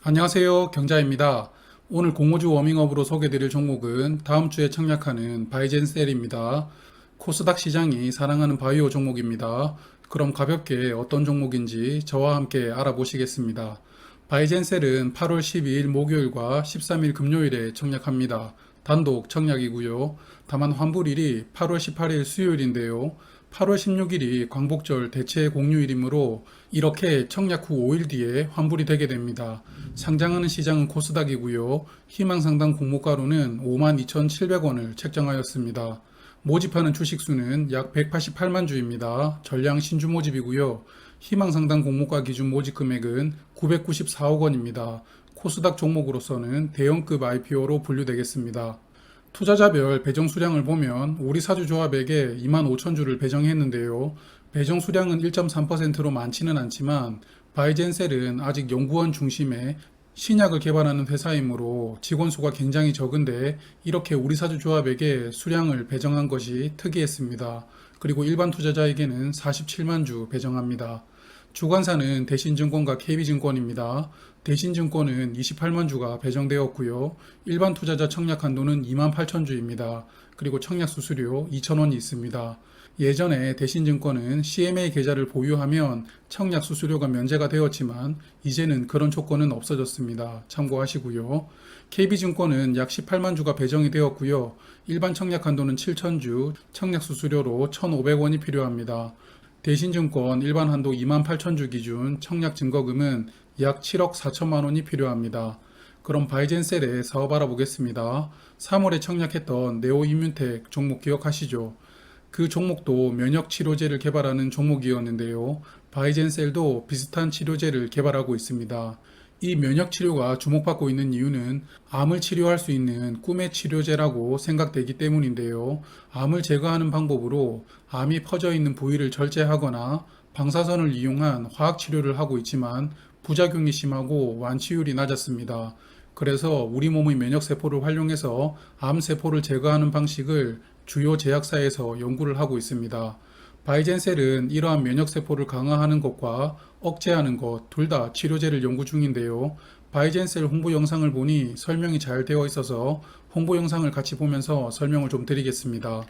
안녕하세요, 경자입니다. 오늘 공호주 워밍업으로 소개드릴 종목은 다음 주에 청약하는 바이젠셀입니다. 코스닥 시장이 사랑하는 바이오 종목입니다. 그럼 가볍게 어떤 종목인지 저와 함께 알아보시겠습니다. 바이젠셀은 8월 12일 목요일과 13일 금요일에 청약합니다. 단독 청약이고요. 다만 환불일이 8월 18일 수요일인데요. 8월 16일이 광복절 대체 공휴일이므로 이렇게 청약 후 5일 뒤에 환불이 되게 됩니다. 상장하는 시장은 코스닥이고요. 희망상당 공모가로는 52,700원을 책정하였습니다. 모집하는 주식수는 약 188만 주입니다. 전량 신주 모집이고요. 희망상당 공모가 기준 모집 금액은 994억 원입니다. 코스닥 종목으로서는 대형급 IPO로 분류되겠습니다. 투자자별 배정 수량을 보면 우리 사주조합에게 25,000주를 배정했는데요. 배정 수량은 1.3%로 많지는 않지만 바이젠셀은 아직 연구원 중심의 신약을 개발하는 회사이므로 직원 수가 굉장히 적은데 이렇게 우리 사주조합에게 수량을 배정한 것이 특이했습니다. 그리고 일반 투자자에게는 47만 주 배정합니다. 주관사는 대신증권과 KB증권입니다. 대신증권은 28만 주가 배정되었고요. 일반 투자자 청약 한도는 28,000주입니다. 그리고 청약 수수료 2,000원이 있습니다. 예전에 대신증권은 CMA 계좌를 보유하면 청약 수수료가 면제가 되었지만 이제는 그런 조건은 없어졌습니다. 참고하시고요. KB증권은 약 18만 주가 배정이 되었고요. 일반 청약 한도는 7,000주, 청약 수수료로 1,500원이 필요합니다. 대신증권 일반 한도 28,000주 기준 청약 증거금은 약 7억 4천만 원이 필요합니다. 그럼 바이젠셀의 사업 알아보겠습니다. 3월에 청약했던 네오임뮨텍 종목 기억하시죠? 그 종목도 면역 치료제를 개발하는 종목이었는데요. 바이젠셀도 비슷한 치료제를 개발하고 있습니다. 이 면역 치료가 주목받고 있는 이유는 암을 치료할 수 있는 꿈의 치료제라고 생각되기 때문인데요. 암을 제거하는 방법으로 암이 퍼져 있는 부위를 절제하거나 방사선을 이용한 화학 치료를 하고 있지만 부작용이 심하고 완치율이 낮았습니다. 그래서 우리 몸의 면역세포를 활용해서 암세포를 제거하는 방식을 주요 제약사에서 연구를 하고 있습니다. 바이젠셀은 이러한 면역세포를 강화하는 것과 억제하는 것 둘 다 치료제를 연구 중인데요. 바이젠셀 홍보 영상을 보니 설명이 잘 되어 있어서 홍보 영상을 같이 보면서 설명을 좀 드리겠습니다.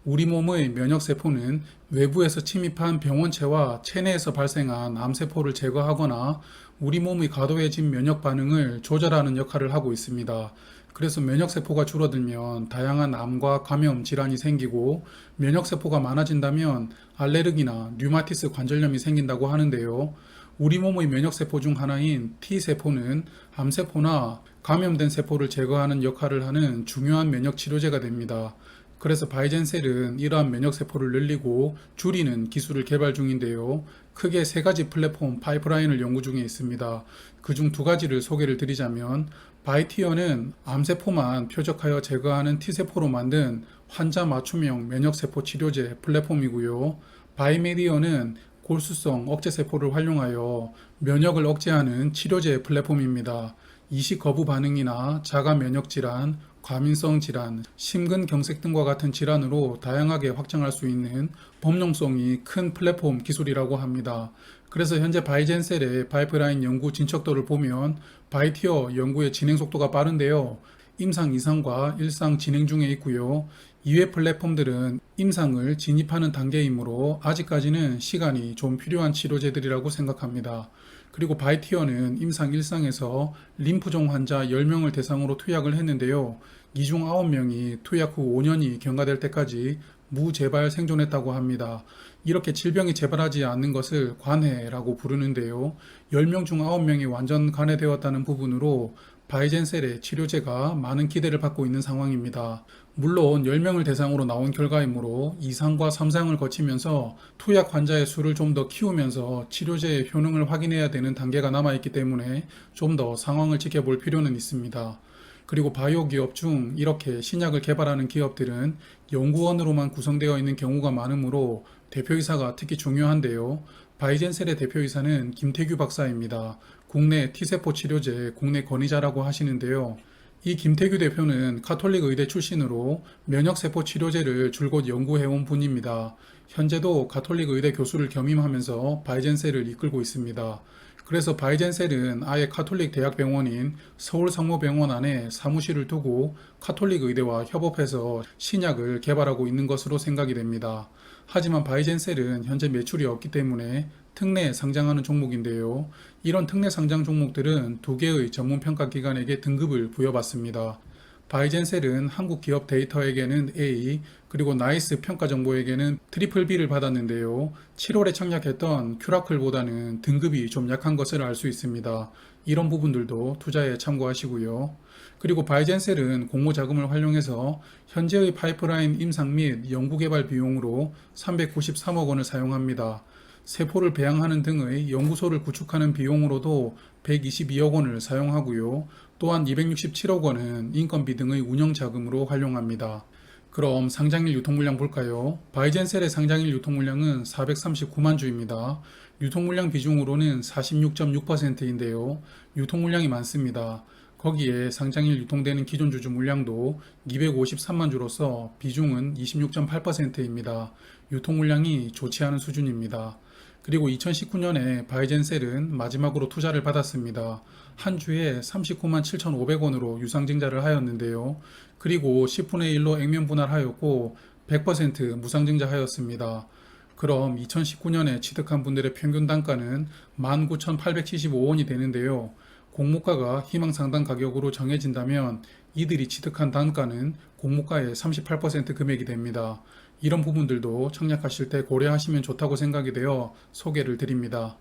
우리 몸의 면역세포는 외부에서 침입한 병원체와 체내에서 발생한 암세포를 제거하거나 우리 몸의 과도해진 면역 반응을 조절하는 역할을 하고 있습니다. 그래서 면역세포가 줄어들면 다양한 암과 감염 질환이 생기고 면역세포가 많아진다면 알레르기나 류마티스 관절염이 생긴다고 하는데요. 우리 몸의 면역세포 중 하나인 T세포는 암세포나 감염된 세포를 제거하는 역할을 하는 중요한 면역치료제가 됩니다. 그래서 바이젠셀은 이러한 면역세포를 늘리고 줄이는 기술을 개발 중인데요. 크게 세 가지 플랫폼 파이프라인을 연구 중에 있습니다. 그중 두 가지를 소개를 드리자면 바이티어는 암세포만 표적하여 제거하는 T세포로 만든 환자 맞춤형 면역세포 치료제 플랫폼이고요. 바이메디어는 골수성 억제세포를 활용하여 면역을 억제하는 치료제 플랫폼입니다. 이식 거부 반응이나 자가 면역 질환, 과민성 질환, 심근경색 등과 같은 질환으로 다양하게 확장할 수 있는 범용성이 큰 플랫폼 기술이라고 합니다. 그래서 현재 바이젠셀의 파이프라인 연구 진척도를 보면 바이티어 연구의 진행 속도가 빠른데요. 임상 2상과 1상 진행 중에 있고요. 이외 플랫폼들은 임상을 진입하는 단계이므로 아직까지는 시간이 좀 필요한 치료제들이라고 생각합니다. 그리고 바이티어는 임상 1상에서 림프종 환자 10명을 대상으로 투약을 했는데요. 이 중 9명이 투약 후 5년이 경과될 때까지 무재발 생존했다고 합니다. 이렇게 질병이 재발하지 않는 것을 관해라고 부르는데요. 10명 중 9명이 완전 간해되었다는 부분으로 바이젠셀의 치료제가 많은 기대를 받고 있는 상황입니다. 물론 10명을 대상으로 나온 결과이므로 2상과 3상을 거치면서 투약 환자의 수를 좀 더 키우면서 치료제의 효능을 확인해야 되는 단계가 남아있기 때문에 좀 더 상황을 지켜볼 필요는 있습니다. 그리고 바이오 기업 중 이렇게 신약을 개발하는 기업들은 연구원으로만 구성되어 있는 경우가 많으므로 대표이사가 특히 중요한데요. 바이젠셀의 대표이사는 김태규 박사입니다. 국내 T세포 치료제 국내 권위자라고 하시는데요. 이 김태규 대표는 가톨릭 의대 출신으로 면역세포 치료제를 줄곧 연구해온 분입니다. 현재도 가톨릭 의대 교수를 겸임하면서 바이젠셀을 이끌고 있습니다. 그래서 바이젠셀은 아예 가톨릭 대학병원인 서울성모병원 안에 사무실을 두고 가톨릭 의대와 협업해서 신약을 개발하고 있는 것으로 생각이 됩니다. 하지만 바이젠셀은 현재 매출이 없기 때문에 특례 상장하는 종목인데요. 이런 특례 상장 종목들은 두 개의 전문평가기관에게 등급을 부여받습니다. 바이젠셀은 한국 기업 데이터에게는 A, 그리고 나이스 평가정보에게는 트리플 B를 받았는데요. 7월에 청약했던 큐라클보다는 등급이 좀 약한 것을 알 수 있습니다. 이런 부분들도 투자에 참고하시고요. 그리고 바이젠셀은 공모 자금을 활용해서 현재의 파이프라인 임상 및 연구개발 비용으로 393억 원을 사용합니다. 세포를 배양하는 등의 연구소를 구축하는 비용으로도 122억 원을 사용하고요. 또한 267억 원은 인건비 등의 운영 자금으로 활용합니다. 그럼 상장일 유통물량 볼까요? 바이젠셀의 상장일 유통물량은 439만 주입니다. 유통물량 비중으로는 46.6%인데요. 유통물량이 많습니다. 거기에 상장일 유통되는 기존 주주 물량도 253만 주로서 비중은 26.8%입니다. 유통물량이 좋지 않은 수준입니다. 그리고 2019년에 바이젠셀은 마지막으로 투자를 받았습니다. 한 주에 39만 7,500원으로 유상증자를 하였는데요. 그리고 10분의 1로 액면 분할하였고 100% 무상증자하였습니다. 그럼 2019년에 취득한 분들의 평균 단가는 19,875원이 되는데요. 공모가가 희망상당 가격으로 정해진다면 이들이 취득한 단가는 공모가의 38% 금액이 됩니다. 이런 부분들도 청약하실 때 고려하시면 좋다고 생각이 되어 소개를 드립니다.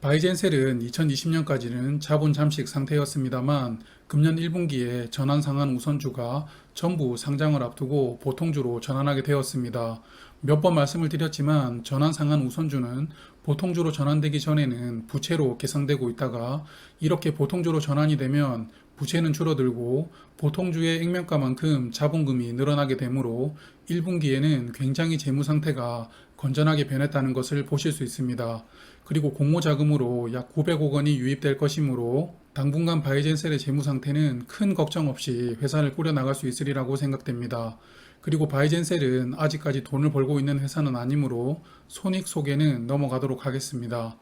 바이젠셀은 2020년까지는 자본 잠식 상태였습니다만 금년 1분기에 전환상한 우선주가 전부 상장을 앞두고 보통주로 전환하게 되었습니다. 몇 번 말씀을 드렸지만 전환상한 우선주는 보통주로 전환되기 전에는 부채로 계상되고 있다가 이렇게 보통주로 전환이 되면 부채는 줄어들고 보통주의 액면가만큼 자본금이 늘어나게 되므로 1분기에는 굉장히 재무 상태가 건전하게 변했다는 것을 보실 수 있습니다. 그리고 공모자금으로 약 900억 원이 유입될 것이므로 당분간 바이젠셀의 재무 상태는 큰 걱정 없이 회사를 꾸려나갈 수 있으리라고 생각됩니다. 그리고 바이젠셀은 아직까지 돈을 벌고 있는 회사는 아니므로 손익 소개는 넘어가도록 하겠습니다.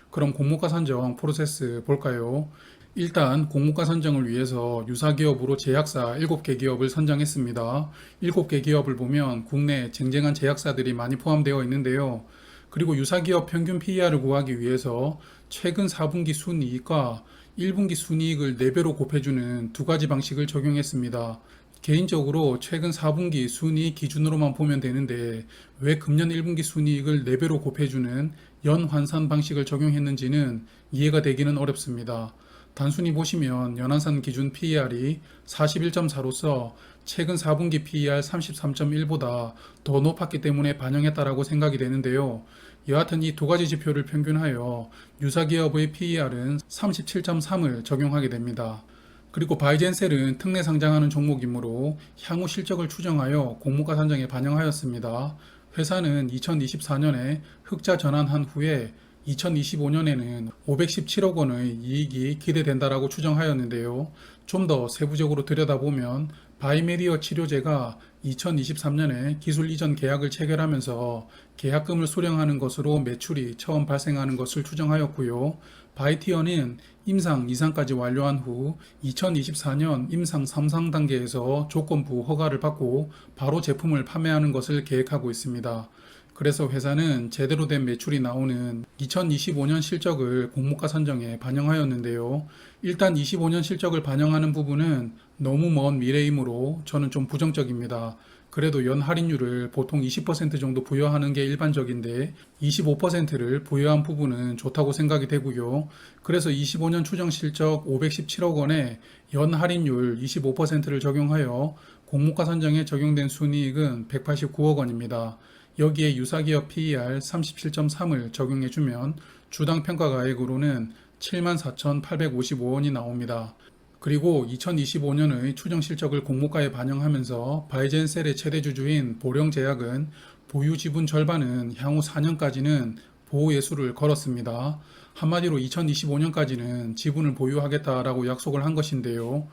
그럼 공모가 선정 프로세스 볼까요? 일단 공모가 선정을 위해서 유사기업으로 제약사 7개 기업을 선정했습니다. 7개 기업을 보면 국내 쟁쟁한 제약사들이 많이 포함되어 있는데요. 그리고 유사기업 평균 PER을 구하기 위해서 최근 4분기 순이익과 1분기 순이익을 4배로 곱해주는 두 가지 방식을 적용했습니다. 개인적으로 최근 4분기 순이익 기준으로만 보면 되는데 왜 금년 1분기 순이익을 4배로 곱해주는 연환산 방식을 적용했는지는 이해가 되기는 어렵습니다. 단순히 보시면 연환산 기준 PER이 41.4로서 최근 4분기 PER 33.1보다 더 높았기 때문에 반영했다라고 생각이 되는데요. 여하튼 이 두 가지 지표를 평균하여 유사기업의 PER은 37.3을 적용하게 됩니다. 그리고 바이젠셀은 특례 상장하는 종목이므로 향후 실적을 추정하여 공모가 산정에 반영하였습니다. 회사는 2024년에 흑자 전환한 후에 2025년에는 517억 원의 이익이 기대된다라고 추정하였는데요. 좀 더 세부적으로 들여다보면 바이메디어 치료제가 2023년에 기술 이전 계약을 체결하면서 계약금을 수령하는 것으로 매출이 처음 발생하는 것을 추정하였고요. 바이티어는 임상 2상까지 완료한 후 2024년 임상 3상 단계에서 조건부 허가를 받고 바로 제품을 판매하는 것을 계획하고 있습니다. 그래서 회사는 제대로 된 매출이 나오는 2025년 실적을 공모가 선정에 반영하였는데요. 일단 25년 실적을 반영하는 부분은 너무 먼 미래이므로 저는 좀 부정적입니다. 그래도 연 할인율을 보통 20% 정도 부여하는 게 일반적인데 25%를 부여한 부분은 좋다고 생각이 되고요. 그래서 25년 추정 실적 517억 원에 연 할인율 25%를 적용하여 공모가 선정에 적용된 순이익은 189억 원입니다. 여기에 유사기업 PER 37.3을 적용해주면 주당 평가가액으로는 74,855원이 나옵니다. 그리고 2025년의 추정 실적을 공모가에 반영하면서 바이젠셀의 최대 주주인 보령제약은 보유 지분 절반은 향후 4년까지는 보호 예수를 걸었습니다. 한마디로 2025년까지는 지분을 보유하겠다라고 약속을 한 것인데요.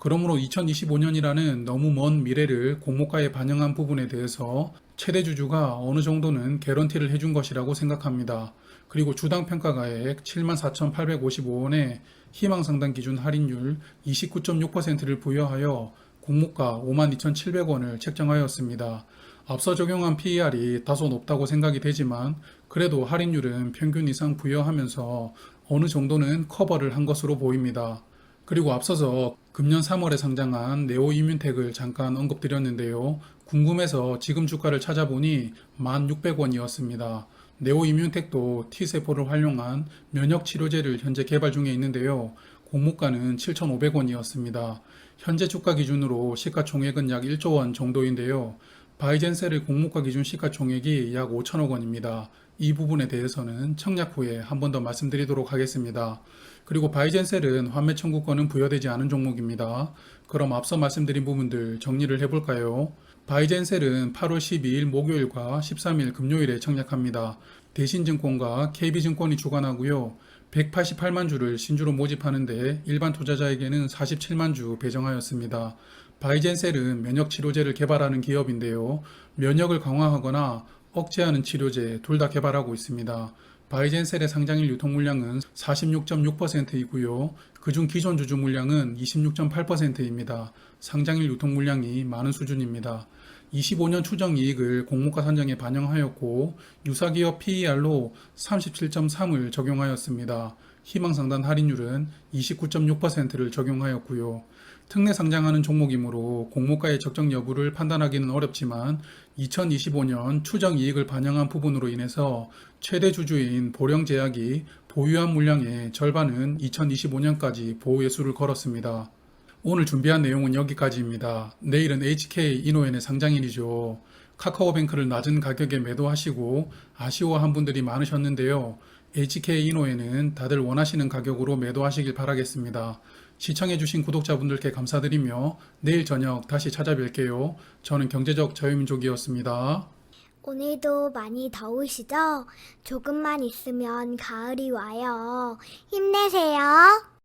그러므로 2025년이라는 너무 먼 미래를 공모가에 반영한 부분에 대해서 최대 주주가 어느 정도는 개런티를 해준 것이라고 생각합니다. 그리고 주당 평가가액 74,855원에 희망상당 기준 할인율 29.6%를 부여하여 공모가 52,700원을 책정하였습니다. 앞서 적용한 PER이 다소 높다고 생각이 되지만 그래도 할인율은 평균 이상 부여하면서 어느 정도는 커버를 한 것으로 보입니다. 그리고 앞서서 금년 3월에 상장한 네오 이뮨텍을 잠깐 언급드렸는데요. 궁금해서 지금 주가를 찾아보니 1,600원이었습니다. 네오 이뮨텍도 T세포를 활용한 면역 치료제를 현재 개발 중에 있는데요. 공모가는 7,500원이었습니다. 현재 주가 기준으로 시가총액은 약 1조 원 정도인데요. 바이젠셀의 공모가 기준 시가총액이 약 5천억 원입니다. 이 부분에 대해서는 청약 후에 한 번 더 말씀드리도록 하겠습니다. 그리고 바이젠셀은 환매 청구권은 부여되지 않은 종목입니다. 그럼 앞서 말씀드린 부분들 정리를 해볼까요? 바이젠셀은 8월 12일 목요일과 13일 금요일에 청약합니다. 대신증권과 KB증권이 주관하고요. 188만 주를 신주로 모집하는데 일반 투자자에게는 47만 주 배정하였습니다. 바이젠셀은 면역 치료제를 개발하는 기업인데요. 면역을 강화하거나 억제하는 치료제 둘 다 개발하고 있습니다. 바이젠셀의 상장일 유통 물량은 46.6%이고요. 그중 기존 주주 물량은 26.8%입니다. 상장일 유통 물량이 많은 수준입니다. 25년 추정 이익을 공모가 산정에 반영하였고 유사기업 PER로 37.3을 적용하였습니다. 희망상단 할인율은 29.6%를 적용하였고요. 특례 상장하는 종목이므로 공모가의 적정 여부를 판단하기는 어렵지만 2025년 추정 이익을 반영한 부분으로 인해서 최대 주주인 보령제약이 보유한 물량의 절반은 2025년까지 보호예수를 걸었습니다. 오늘 준비한 내용은 여기까지입니다. 내일은 HK 이노엔의 상장일이죠. 카카오뱅크를 낮은 가격에 매도하시고 아쉬워한 분들이 많으셨는데요. HK 이노엔은 다들 원하시는 가격으로 매도하시길 바라겠습니다. 시청해주신 구독자분들께 감사드리며 내일 저녁 다시 찾아뵐게요. 저는 경제적 자유민족이었습니다. 오늘도 많이 더우시죠? 조금만 있으면 가을이 와요. 힘내세요.